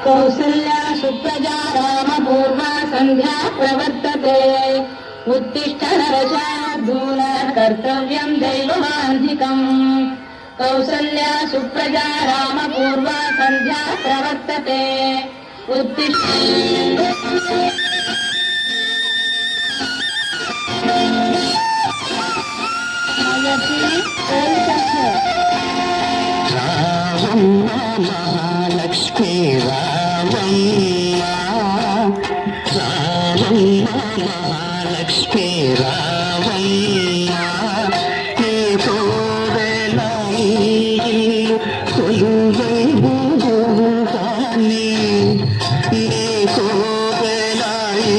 कौसल्या सुप्रजा रामपूर्वा सन्ध्या प्रवर्तते उत्तिष्ठ नरशार्दूल कर्तव्यं दैवमान्धिकम् कौसल्या सुप्रजा रामपूर्वा सन्ध्या प्रवर्तते उत्तिष्ठ महालक्ष्मी रावण्ण रावण्ण महालक्ष्मी रावण्ण नीतो वेलाई కొలువై బుగాని నీతో వేलाई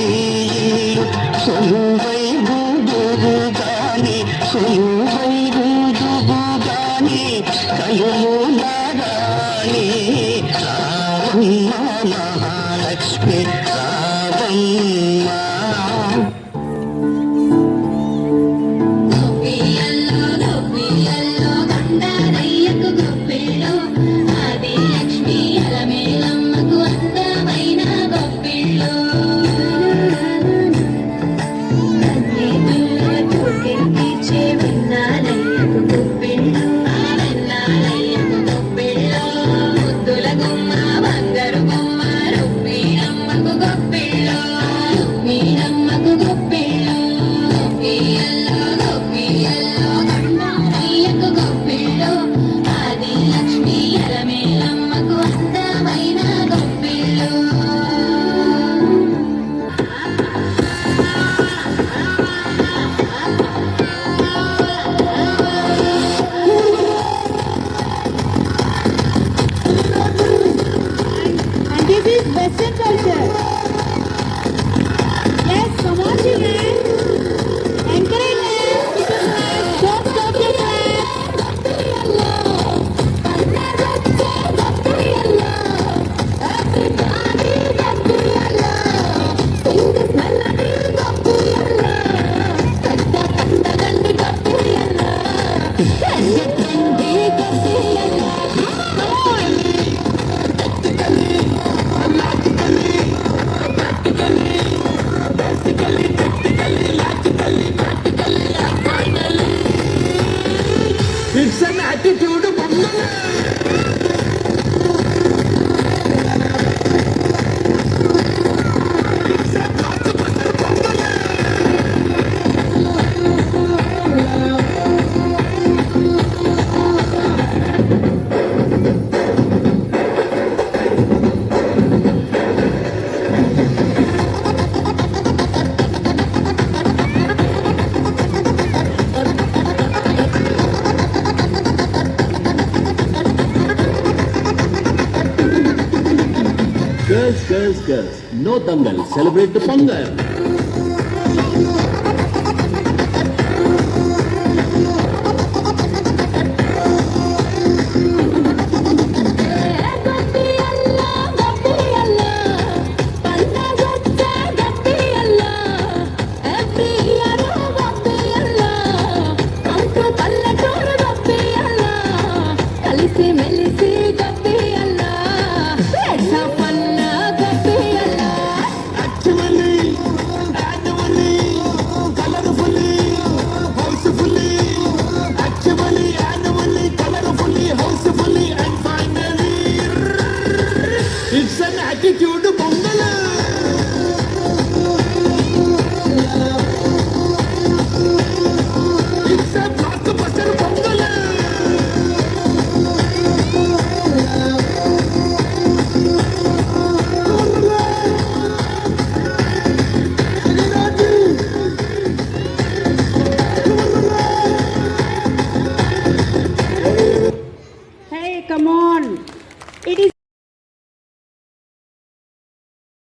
కొలువై బుగాని కొలువై బుగాని కలులారాని రావమ్మ మహాలక్ష్మి రావమ్మ Western culture. Yes, come on, children. Encourage them. Don't stop your clap. It's an attitude of girls. No dangal. Celebrate the Pongal. It's an attitude